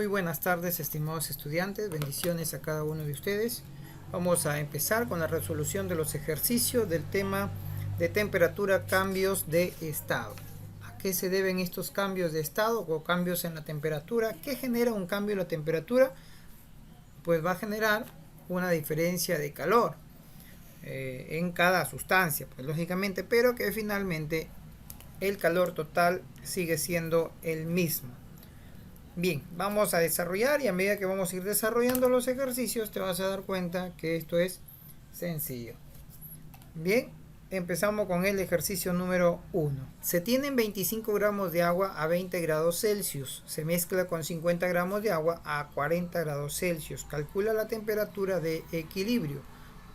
Muy buenas tardes, estimados estudiantes, bendiciones a cada uno de ustedes. Vamos a empezar con la resolución de los ejercicios del tema de temperatura, cambios de estado. ¿A qué se deben estos cambios de estado o cambios en la temperatura? ¿Qué genera un cambio en la temperatura? Pues va a generar una diferencia de calor en cada sustancia, pues lógicamente, pero que finalmente el calor total sigue siendo el mismo. Bien, vamos a desarrollar y a medida que vamos a ir desarrollando los ejercicios te vas a dar cuenta que esto es sencillo. Bien, empezamos con el ejercicio número 1. Se tienen 25 gramos de agua a 20 grados Celsius. Se mezcla con 50 gramos de agua a 40 grados Celsius. Calcula la temperatura de equilibrio.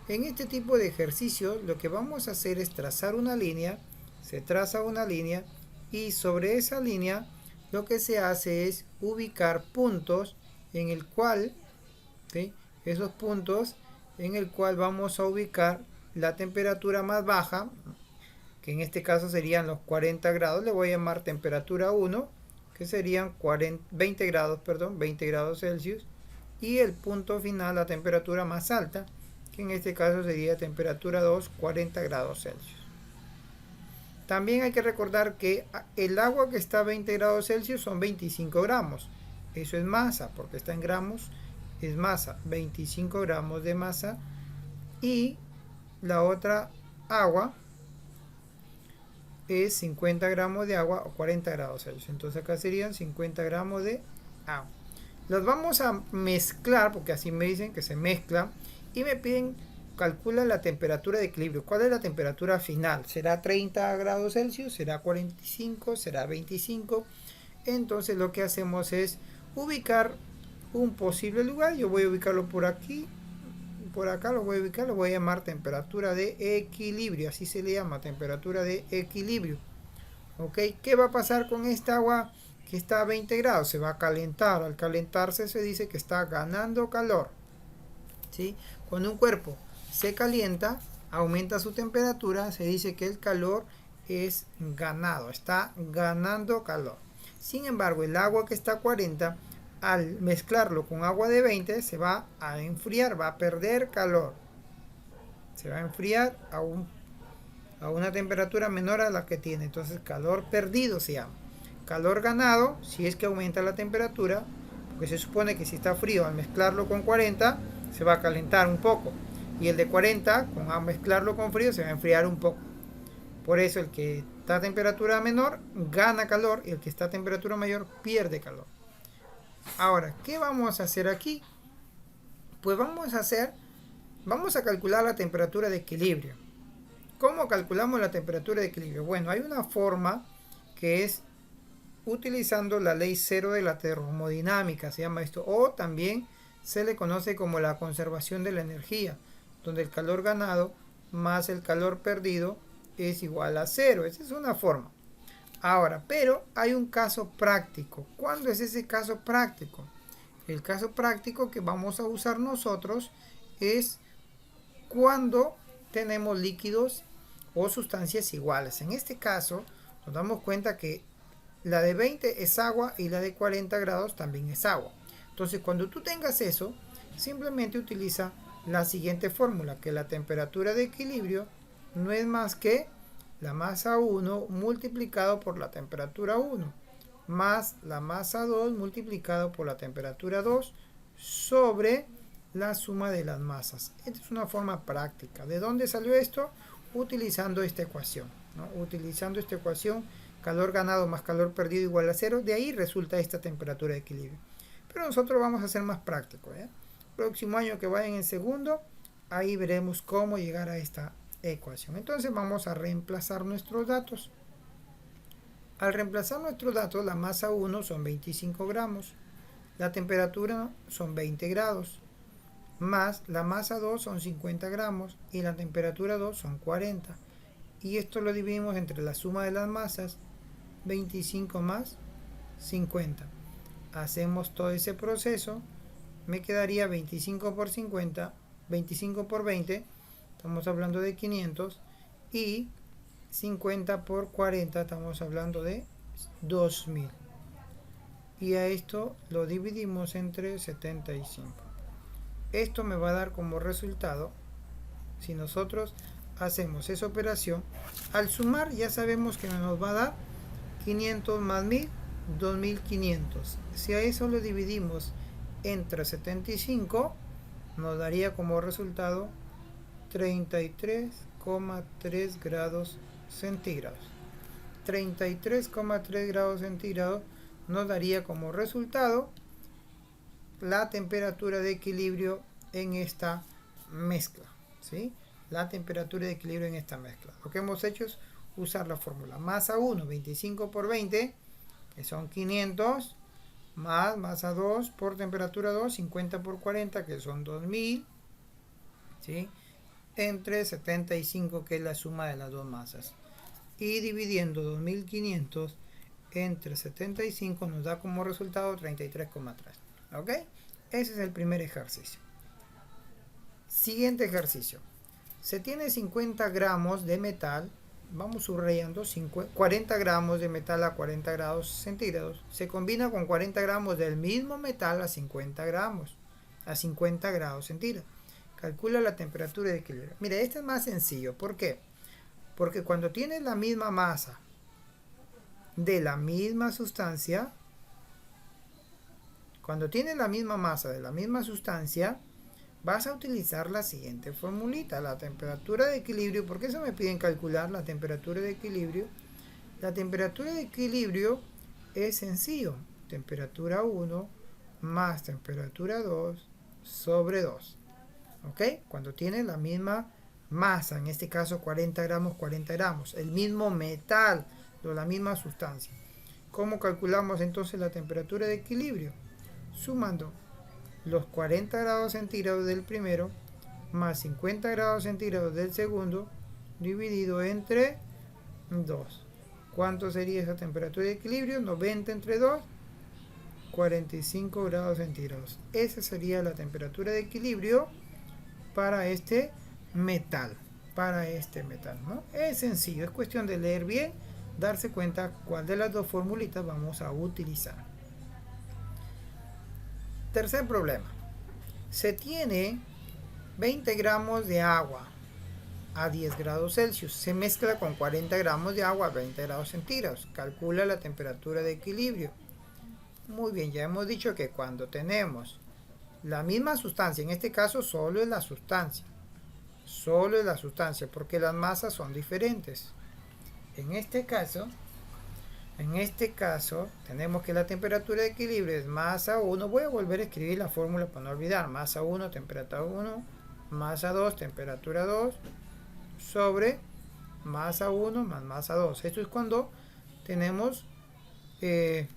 En este tipo de ejercicios lo que vamos a hacer es trazar una línea. Se traza una línea y sobre esa línea lo que se hace es ubicar puntos en el cual, ¿sí?, esos puntos en el cual vamos a ubicar la temperatura más baja, que en este caso serían los 40 grados, le voy a llamar temperatura 1, que serían 20 grados Celsius, y el punto final, la temperatura más alta, que en este caso sería temperatura 2, 40 grados Celsius. También hay que recordar que el agua que está a 20 grados Celsius son 25 gramos. Eso es masa, porque está en gramos, es masa, 25 gramos de masa. Y la otra agua es 50 gramos de agua o 40 grados Celsius. Entonces acá serían 50 gramos de agua. Los vamos a mezclar, porque así me dicen que se mezcla. Y me piden, calcula la temperatura de equilibrio. ¿Cuál es la temperatura final? ¿Será 30 grados Celsius? ¿Será 45? ¿Será 25? Entonces lo que hacemos es ubicar un posible lugar. Yo voy a ubicarlo por aquí. Por acá lo voy a ubicar. Lo voy a llamar temperatura de equilibrio. Así se le llama, temperatura de equilibrio. ¿Ok? ¿Qué va a pasar con esta agua que está a 20 grados? Se va a calentar. Al calentarse se dice que está ganando calor. ¿Sí? Cuando un cuerpo se calienta, aumenta su temperatura, se dice que el calor es ganado, está ganando calor. Sin embargo, el agua que está a 40, al mezclarlo con agua de 20, se va a enfriar, va a perder calor. Se va a enfriar a una temperatura menor a la que tiene. Entonces, calor perdido se llama. Calor ganado, si es que aumenta la temperatura, porque se supone que si está frío, al mezclarlo con 40, se va a calentar un poco. Y el de 40, al mezclarlo con frío, se va a enfriar un poco. Por eso el que está a temperatura menor gana calor y el que está a temperatura mayor pierde calor. Ahora, ¿qué vamos a hacer aquí? Pues vamos a calcular la temperatura de equilibrio. ¿Cómo calculamos la temperatura de equilibrio? Bueno, hay una forma que es utilizando la ley cero de la termodinámica, se llama esto, o también se le conoce como la conservación de la energía, donde el calor ganado más el calor perdido es igual a cero. Esa es una forma. Ahora, pero hay un caso práctico. ¿Cuándo es ese caso práctico? El caso práctico que vamos a usar nosotros es cuando tenemos líquidos o sustancias iguales. En este caso, nos damos cuenta que la de 20 es agua y la de 40 grados también es agua. Entonces, cuando tú tengas eso, simplemente utiliza la siguiente fórmula, que la temperatura de equilibrio no es más que la masa 1 multiplicado por la temperatura 1, más la masa 2 multiplicado por la temperatura 2 sobre la suma de las masas. Esta es una forma práctica. ¿De dónde salió esto? Utilizando esta ecuación, ¿no? Utilizando esta ecuación, calor ganado más calor perdido igual a cero, de ahí resulta esta temperatura de equilibrio. Pero nosotros vamos a ser más prácticos, ¿eh? Próximo año que vayan en segundo, ahí veremos cómo llegar a esta ecuación. Entonces vamos a reemplazar nuestros datos. Al reemplazar nuestros datos, la masa 1 son 25 gramos, la temperatura son 20 grados, más la masa 2 son 50 gramos y la temperatura 2 son 40. Y esto lo dividimos entre la suma de las masas, 25 más 50. Hacemos todo ese proceso, me quedaría 25 por 50, 25 por 20, estamos hablando de 500, y 50 por 40, estamos hablando de 2000. y a esto lo dividimos entre 75. Esto me va a dar como resultado, si nosotros hacemos esa operación, al sumar ya sabemos que nos va a dar 500 más 1000, 2500. Si a eso lo dividimos entre 75, nos daría como resultado 33,3 grados centígrados. 33,3 grados centígrados nos daría como resultado la temperatura de equilibrio en esta mezcla, ¿sí? La temperatura de equilibrio en esta mezcla. Lo que hemos hecho es usar la fórmula masa 1, 25 por 20, que son 500, más masa 2 por temperatura 2, 50 por 40, que son 2000, ¿sí? Entre 75, que es la suma de las dos masas. Y dividiendo 2500 entre 75 nos da como resultado 33,3. ¿Ok? Ese es el primer ejercicio. Siguiente ejercicio. Se tiene 50 gramos de metal, vamos subrayando, 40 gramos de metal a 40 grados centígrados. Se combina con 40 gramos del mismo metal a 50 gramos, a 50 grados centígrados. Calcula la temperatura de equilibrio. Mira, este es más sencillo. ¿Por qué? Porque cuando tienes la misma masa de la misma sustancia, vas a utilizar la siguiente formulita, la temperatura de equilibrio. ¿Por qué eso me piden calcular la temperatura de equilibrio? La temperatura de equilibrio es sencillo. Temperatura 1 más temperatura 2 sobre 2. ¿Ok? Cuando tienes la misma masa, en este caso 40 gramos, el mismo metal o la misma sustancia. ¿Cómo calculamos entonces la temperatura de equilibrio? Sumando los 40 grados centígrados del primero más 50 grados centígrados del segundo dividido entre 2. ¿Cuánto sería esa temperatura de equilibrio? 90 entre 2, 45 grados centígrados. Esa sería la temperatura de equilibrio para este metal, ¿no? Es sencillo, es cuestión de leer bien, darse cuenta cuál de las dos formulitas vamos a utilizar. Tercer problema. Se tiene 20 gramos de agua a 10 grados Celsius. Se mezcla con 40 gramos de agua a 20 grados centígrados. Calcula la temperatura de equilibrio. Muy bien, ya hemos dicho que cuando tenemos la misma sustancia, en este caso solo es la sustancia, porque las masas son diferentes. En este caso tenemos que la temperatura de equilibrio es masa 1. Voy a volver a escribir la fórmula para no olvidar. Masa 1, temperatura 1, masa 2, temperatura 2, sobre masa 1 más masa 2. Esto es cuando tenemos que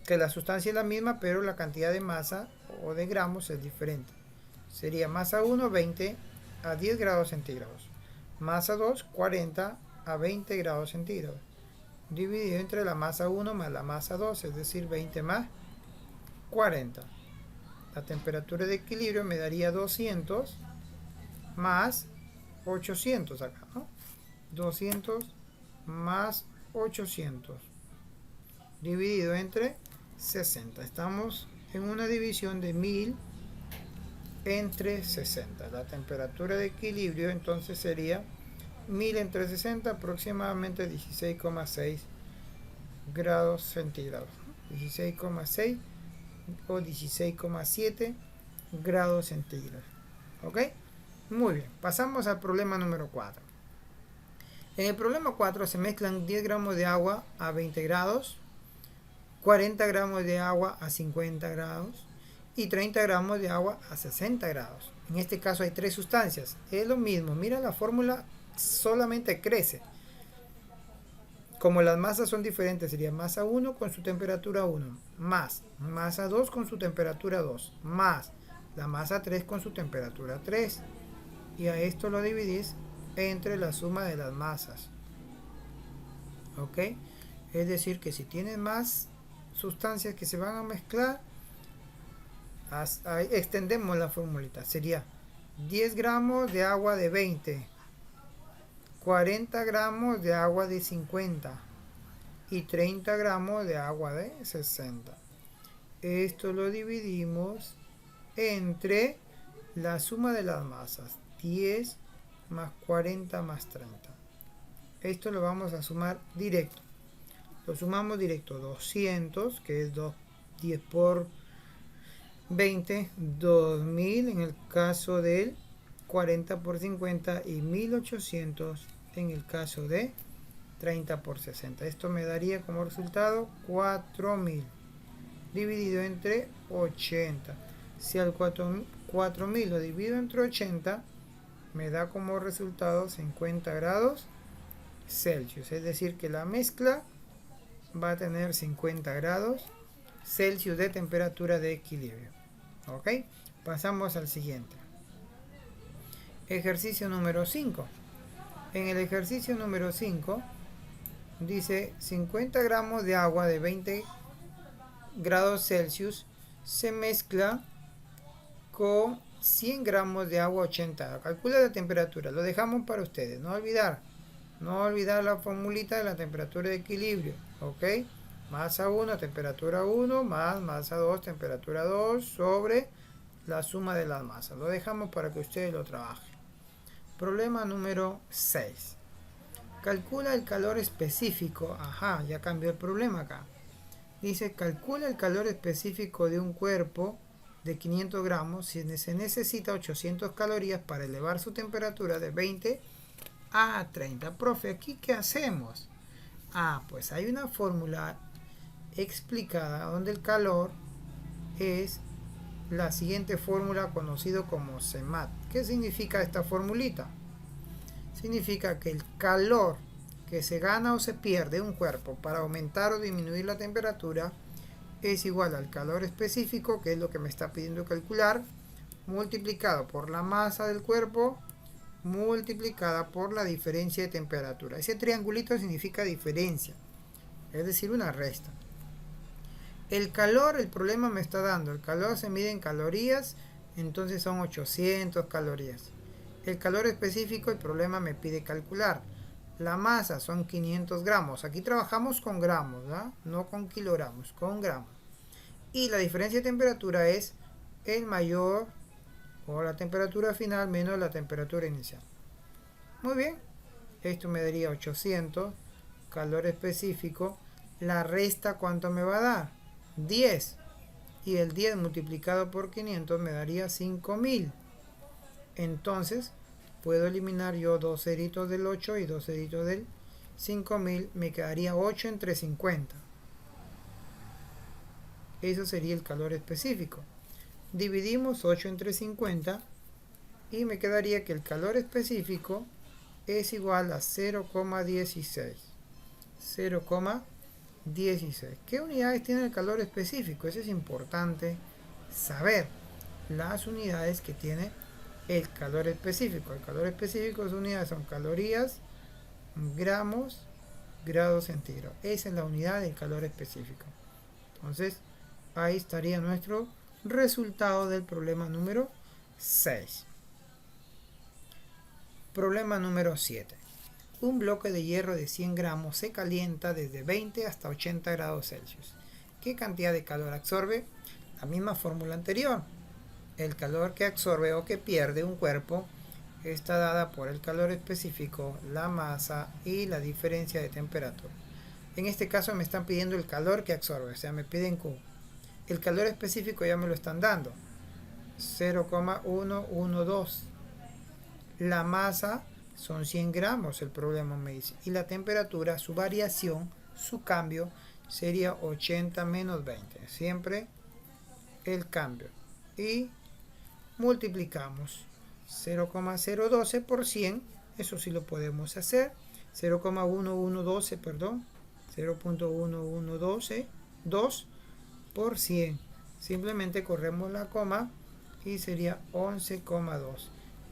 la sustancia es la misma, pero la cantidad de masa o de gramos es diferente. Sería masa 1, 20 a 10 grados centígrados. Masa 2, 40 a 20 grados centígrados. Dividido entre la masa 1 más la masa 2, es decir, 20 más 40. La temperatura de equilibrio me daría 200 más 800 acá, ¿no? 200 más 800 dividido entre 60. Estamos en una división de 1000 entre 60. La temperatura de equilibrio entonces sería 1000 entre 60, aproximadamente 16,6 grados centígrados. 16,6 o 16,7 grados centígrados. ¿Ok? Muy bien. Pasamos al problema número 4. En el problema 4 se mezclan 10 gramos de agua a 20 grados, 40 gramos de agua a 50 grados y 30 gramos de agua a 60 grados. En este caso hay tres sustancias. Es lo mismo. Mira, la fórmula solamente crece. Como las masas son diferentes, sería masa 1 con su temperatura 1, más masa 2 con su temperatura 2, más la masa 3 con su temperatura 3. Y a esto lo dividís entre la suma de las masas. ¿Ok? Es decir, que si tienes más sustancias que se van a mezclar, extendemos la formulita. Sería 10 gramos de agua de 20, 40 gramos de agua de 50 y 30 gramos de agua de 60. Esto lo dividimos entre la suma de las masas, 10 más 40 más 30. Esto lo vamos a sumar directo. Lo sumamos directo, 200, que es 10 por 20, 2000 en el caso del 40 por 50 y 1800 en el caso de 30 por 60. Esto me daría como resultado 4000 dividido entre 80. Si al 4000 lo divido entre 80, me da como resultado 50 grados Celsius. Es decir, que la mezcla va a tener 50 grados Celsius de temperatura de equilibrio. ¿Ok? Pasamos al siguiente. Ejercicio número 5. En el ejercicio número 5 dice 50 gramos de agua de 20 grados Celsius se mezcla con 100 gramos de agua 80. Calcula la temperatura. Lo dejamos para ustedes. No olvidar la formulita de la temperatura de equilibrio. ¿Ok? Masa 1, temperatura 1, más masa 2, temperatura 2, sobre la suma de las masas. Lo dejamos para que ustedes lo trabajen. Problema número 6. Calcula el calor específico. Ajá, ya cambió el problema acá. Dice, calcula el calor específico de un cuerpo de 500 gramos si se necesita 800 calorías para elevar su temperatura de 20 a 30. Profe, ¿aquí qué hacemos? Pues hay una fórmula explicada donde el calor es la siguiente fórmula conocido como CEMAT. ¿Qué significa esta formulita? Significa que el calor que se gana o se pierde un cuerpo para aumentar o disminuir la temperatura es igual al calor específico, que es lo que me está pidiendo calcular, multiplicado por la masa del cuerpo, multiplicada por la diferencia de temperatura. Ese triangulito significa diferencia, es decir, una resta. El calor, el problema me está dando, el calor se mide en calorías, entonces son 800 calorías. El calor específico, el problema me pide calcular. La masa son 500 gramos. Aquí trabajamos con gramos, ¿verdad? No con kilogramos, con gramos. Y la diferencia de temperatura es el mayor o la temperatura final menos la temperatura inicial. Muy bien. Esto me daría 800. Calor específico. La resta, ¿cuánto me va a dar? 10. Y el 10 multiplicado por 500 me daría 5000. Entonces puedo eliminar yo dos ceritos del 8 y dos ceritos del 5000. Me quedaría 8 entre 50. Eso sería el calor específico. Dividimos 8 entre 50 y me quedaría que el calor específico es igual a 0,16. 0,16. ¿Qué unidades tiene el calor específico? Eso es importante saber. Las unidades que tiene el calor específico. El calor específico, sus unidades son calorías, gramos, grados centígrados. Esa es la unidad del calor específico. Entonces, ahí estaría nuestro resultado del problema número 6. Problema número 7. Un bloque de hierro de 100 gramos se calienta desde 20 hasta 80 grados Celsius. ¿Qué cantidad de calor absorbe? La misma fórmula anterior. El calor que absorbe o que pierde un cuerpo está dada por el calor específico, la masa y la diferencia de temperatura. En este caso me están pidiendo el calor que absorbe, o sea, me piden Q. El calor específico ya me lo están dando, 0,112. La masa son 100 gramos, el problema me dice. Y la temperatura, su variación, su cambio, sería 80 menos 20. Siempre el cambio. Y multiplicamos 0,012 por 100. Eso sí lo podemos hacer. 0,1112, perdón. 0.1112, 2 por 100. Simplemente corremos la coma y sería 11,2.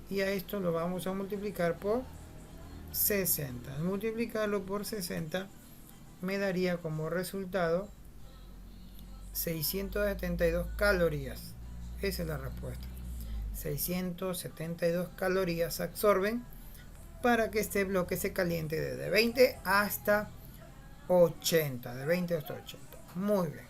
Y a esto lo vamos a multiplicar por 60. Al multiplicarlo por 60 me daría como resultado 672 calorías. Esa es la respuesta. 672 calorías absorben para que este bloque se caliente desde 20 hasta 80. De 20 hasta 80. Muy bien.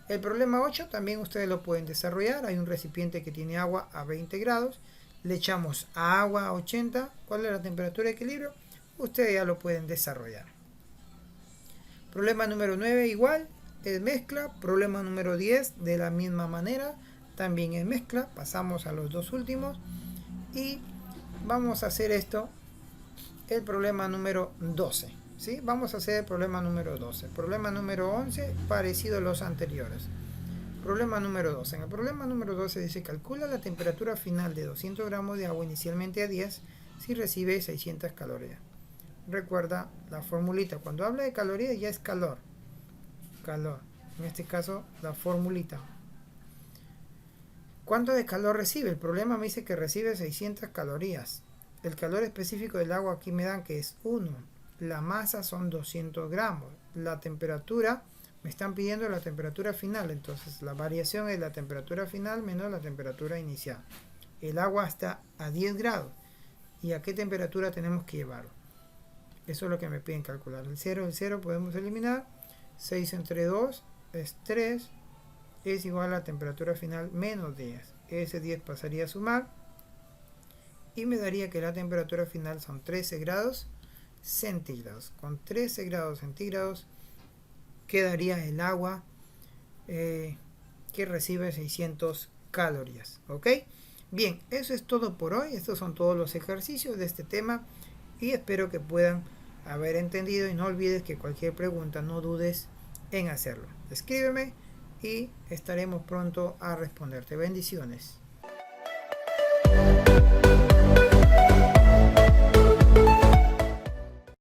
El problema 8 también ustedes lo pueden desarrollar. Hay un recipiente que tiene agua a 20 grados. Le echamos agua a 80. ¿Cuál es la temperatura de equilibrio? Ustedes ya lo pueden desarrollar. Problema número 9 igual, es mezcla. Problema número 10 de la misma manera, también es mezcla. Pasamos a los dos últimos y vamos a hacer esto, el problema número 12. ¿Sí? Vamos a hacer el problema número 12. Problema número 11, parecido a los anteriores. Problema número 12. En el problema número 12 dice: calcula la temperatura final de 200 gramos de agua inicialmente a 10 si recibe 600 calorías. Recuerda la formulita. Cuando habla de calorías ya es calor. Calor. En este caso, la formulita. ¿Cuánto de calor recibe? El problema me dice que recibe 600 calorías. El calor específico del agua aquí me dan que es 1. La masa son 200 gramos. La temperatura, me están pidiendo la temperatura final. Entonces la variación es la temperatura final menos la temperatura inicial. El agua está a 10 grados. ¿Y a qué temperatura tenemos que llevarlo? Eso es lo que me piden calcular. El 0 podemos eliminar. 6 entre 2 es 3. Es igual a la temperatura final menos 10. Ese 10 pasaría a sumar. Y me daría que la temperatura final son 13 grados centígrados. Con 13 grados centígrados quedaría el agua que recibe 600 calorías. ¿Ok? Bien, eso es todo por hoy. Estos son todos los ejercicios de este tema. Y espero que puedan haber entendido. Y no olvides que cualquier pregunta no dudes en hacerlo. Escríbeme y estaremos pronto a responderte. Bendiciones.